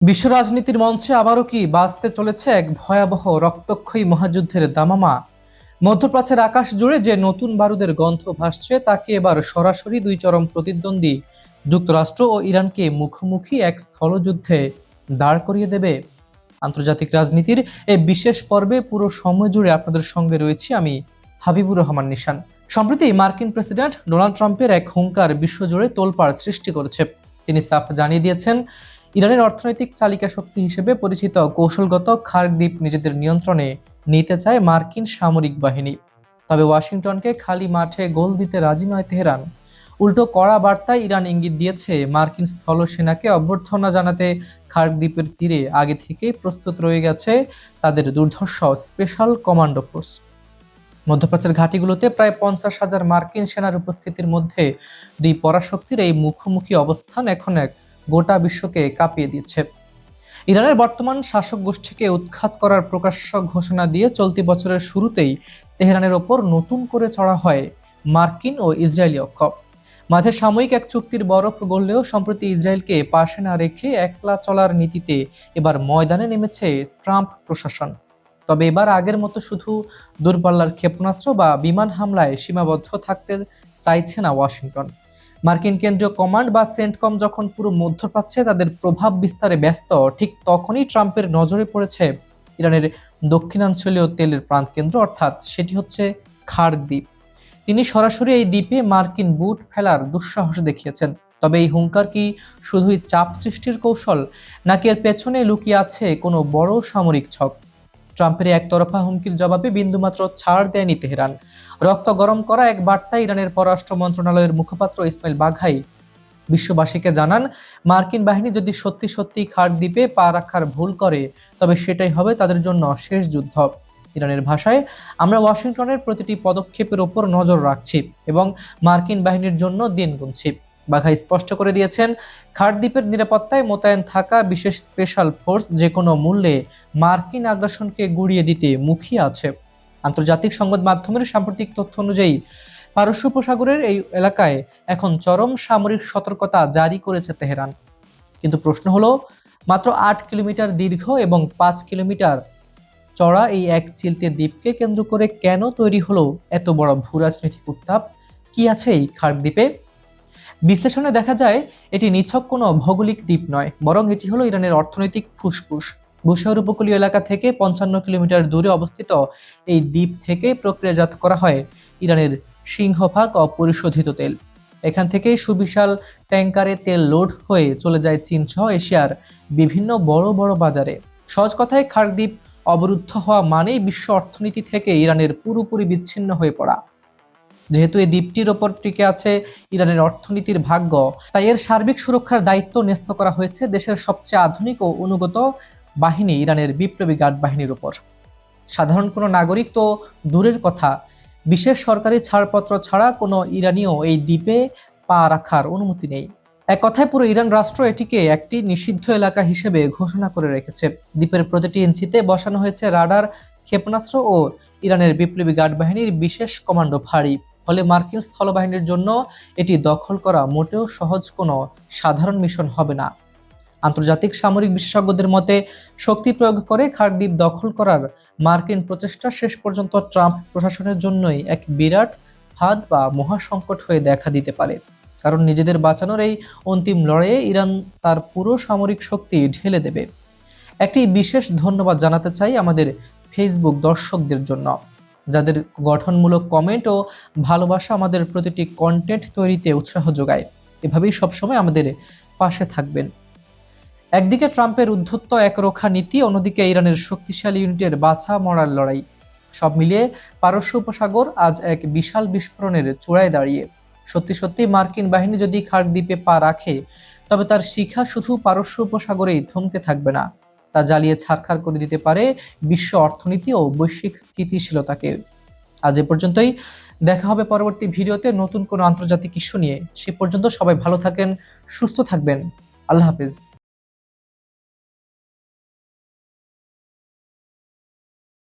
বিশ্ব রাজনীতির মঞ্চে আবারও কি বাজতে চলেছে এক ভয়াবহ রক্তক্ষয়ী মহাযুদ্ধের দামামা। মধ্যপ্রাচ্যের আকাশ জুড়ে যে নতুন বারুদের গন্ধ ভাসছে তাকে এবার সরাসরি দুই চরম প্রতিদ্বন্দ্বী যুক্তরাষ্ট্র ও ইরানকে মুখোমুখি এক স্থলযুদ্ধে দাঁড় করিয়ে দেবে। আন্তর্জাতিক রাজনীতির এই বিশেষ পর্বে পুরো সময় জুড়ে আপনাদের সঙ্গে রয়েছি আমি, হাবিবুর রহমান নিশান। সম্প্রতি মার্কিন প্রেসিডেন্ট ডোনাল্ড ট্রাম্পের এক হুঙ্কার বিশ্বজুড়ে তোলপাড় সৃষ্টি করেছে। তিনি সাফ জানিয়ে দিয়েছেন, ইরানের অর্থনৈতিক চালিকা শক্তি হিসেবে পরিচিত কৌশলগত খার্ক দ্বীপ নিজেদের নিয়ন্ত্রণে নিতে চায় মার্কিন সামরিক বাহিনী। তবে ওয়াশিংটনকে খালি মাঠে গোল দিতে রাজি নয় তেহরান। উল্টো কড়া বার্তায় ইরান ইঙ্গিত দিয়েছে, মার্কিন স্থল সেনাকে অভ্যর্থনা জানাতে খার্ক দ্বীপের তীরে আগে থেকেই প্রস্তুত রয়ে গেছে তাদের দুর্ধর্ষ স্পেশাল কমান্ডো ফোর্স। মধ্যপ্রাচ্যের ঘাঁটিগুলোতে প্রায় 50,000 মার্কিন সেনার উপস্থিতির মধ্যে দুই পরাশক্তির এই মুখোমুখি অবস্থান এখন এক গোটা বিশ্বকে কাঁপিয়ে দিচ্ছে। ইরানের বর্তমান শাসক গোষ্ঠীকে উৎখাত করার প্রকাশ্য ঘোষণা দিয়ে চলতি বছরের শুরুতেই তেহরানের ওপর নতুন করে চড়া হয় মার্কিন ও ইসরায়েলি অক্ষ। মাঝে সাময়িক এক চুক্তির বরফ গললেও সম্প্রতি ইসরায়েলকে পাশে না রেখে একলা চলার নীতিতে এবার ময়দানে নেমেছে ট্রাম্প প্রশাসন। তবে এবার আগের মতো শুধু দূরপাল্লার ক্ষেপণাস্ত্র বা বিমান হামলায় সীমাবদ্ধ থাকতে চাইছে না ওয়াশিংটন। মার্কিন কেন্দ্রীয় কমান্ড বা সেন্টকম যখন পুরো মধ্যপ্রাচ্যে তাদের প্রভাব বিস্তারে ব্যস্ত, ঠিক তখনই ট্রাম্পের নজরে পড়েছে ইরানের দক্ষিণাঞ্চলীয় তেলের প্রাণকেন্দ্র, অর্থাৎ সেটি হচ্ছে খার্ক দ্বীপ। তিনি সরাসরি এই দ্বীপে মার্কিন বুট ফেলার দুঃসাহস দেখিয়েছেন। তবে এই হুঙ্কার কি শুধুই চাপ সৃষ্টির কৌশল, নাকি এর পেছনে লুকিয়ে আছে কোনো বড় সামরিক ছক? ট্রাম্পের একতরফা হুমকির জবাবে বিন্দুমাত্র ছাড় দেয়নি তেহরান। রক্ত গরম করা এক বার্তায় ইরানের পররাষ্ট্র মন্ত্রণালয়ের মুখপাত্র ইসমাইল বাঘাই বিশ্ববাসীকে জানান, মার্কিন বাহিনী যদি সত্যি সত্যি খার্ক দ্বীপে পা রাখার ভুল করে, তবে সেটাই হবে তাদের জন্য শেষ যুদ্ধ। ইরানের ভাষায়, আমরা ওয়াশিংটনের প্রতিটি পদক্ষেপের ওপর নজর রাখছি এবং মার্কিন বাহিনীর জন্য দিন গুনছি। বাঘাই স্পষ্ট করে দিয়েছেন, খার্ক দ্বীপের নিরাপত্তায় মোতায়েন থাকা বিশেষ স্পেশাল ফোর্স যে কোনো মূল্যে মার্কিন আগ্রাসনকে গুড়িয়ে দিতে মুখিয়ে আছে। আন্তর্জাতিক সংবাদ মাধ্যমের সাম্প্রতিক তথ্য অনুযায়ী পারস্য উপসাগরের এই এলাকায় এখন চরম সামরিক সতর্কতা জারি করেছে তেহরান। কিন্তু প্রশ্ন হলো, মাত্র 8 কিলোমিটার দীর্ঘ এবং 5 কিলোমিটার চড়া এই এক চিলতে দ্বীপকে কেন্দ্র করে কেন তৈরি হলো এত বড় ভূরাজনৈতিক উত্তাপ? কি আছে এই খার্ক দ্বীপে? বিশ্লেষণে দেখা যায়, এটি নিছক কোনো ভৌগোলিক দ্বীপ নয়, বরং এটি হলো ইরানের অর্থনৈতিক ফুসফুস। বুশহর উপকূলীয় এলাকা থেকে 55 কিলোমিটার দূরে অবস্থিত এই দ্বীপ থেকে প্রক্রিয়াজাত করা হয় ইরানের সিংহভাগ অপরিশোধিত তেল। এখান থেকে সুবিশাল ট্যাঙ্কারে তেল লোড হয়ে চলে যায় চীন সহ এশিয়ার বিভিন্ন বড় বড় বাজারে। সহজ কথায়, খার্ক দ্বীপ অবরুদ্ধ হওয়া মানেই বিশ্ব অর্থনীতি থেকে ইরানের পুরোপুরি বিচ্ছিন্ন হয়ে পড়া। যেহেতু এই দ্বীপটির ওপর টিকে আছে ইরানের অর্থনীতির ভাগ্য, তাই এর সার্বিক সুরক্ষার দায়িত্ব ন্যস্ত করা হয়েছে দেশের সবচেয়ে আধুনিক ও অনুগত বাহিনী ইরানের বিপ্লবী গার্ড বাহিনীর উপর। সাধারণ কোনো নাগরিক তো দূরের কথা, বিশেষ সরকারি ছাড়পত্র ছাড়া কোনো ইরানীয় এই দ্বীপে পা রাখার অনুমতি নেই। এক কথায়, পুরো ইরান রাষ্ট্র এটিকে একটি নিষিদ্ধ এলাকা হিসেবে ঘোষণা করে রেখেছে। দ্বীপের প্রতিটি ইঞ্চিতে বসানো হয়েছে রাডার, ক্ষেপণাস্ত্র ও ইরানের বিপ্লবী গার্ড বাহিনীর বিশেষ কমান্ডো ফাঁড়ি। ফলে মার্কিন স্থলবাহিনীর জন্য এটি দখল করা মোটেও সহজ কোনো সাধারণ মিশন হবে না। আন্তর্জাতিক সামরিক বিশেষজ্ঞদের মতে, শক্তি প্রয়োগ করে খার্ক দ্বীপ দখল করার মার্কিন প্রচেষ্টা শেষ পর্যন্ত ট্রাম্প প্রশাসনের জন্যই এক বিরাট ফাঁদ বা মহাসংকট হয়ে দেখা দিতে পারে। কারণ নিজেদের বাঁচানোর এই অন্তিম লড়াইয়ে ইরান তার পুরো সামরিক শক্তি ঢেলে দেবে। একটি বিশেষ ধন্যবাদ জানাতে চাই আমাদের ফেসবুক দর্শকদের জন্য, যাদের গঠনমূলক কমেন্ট ও ভালোবাসা আমাদের প্রতিটি কন্টেন্ট তৈরিতে উৎসাহ যোগায়। এভাবেই সবসময় আমাদের পাশে থাকবেন। একদিকে ট্রাম্পের উদ্ধত্ত একরোখা নীতি, অন্যদিকে ইরানের শক্তিশালী ইউনিটের বাছা মরার লড়াই। সব মিলিয়ে পারস্য উপসাগর আজ এক বিশাল বিস্ফোরণের চূড়ায় দাঁড়িয়ে। সত্যি সত্যি মার্কিন বাহিনী যদি খার্ক দ্বীপে পা রাখে, তবে তার শিখা শুধু পারস্য উপসাগরেই থমকে থাকবে না, তা জ্বালিয়ে ছারখার করে দিতে পারে বিশ্ব অর্থনীতি ও বৈশ্বিক স্থিতিশীলতাকে। আজ এ পর্যন্তই। দেখা হবে পরবর্তী ভিডিওতে নতুন কোনো আন্তর্জাতিক ইস্যু নিয়ে। সে পর্যন্ত সবাই ভালো থাকেন, সুস্থ থাকবেন। আল্লাহ হাফেজ।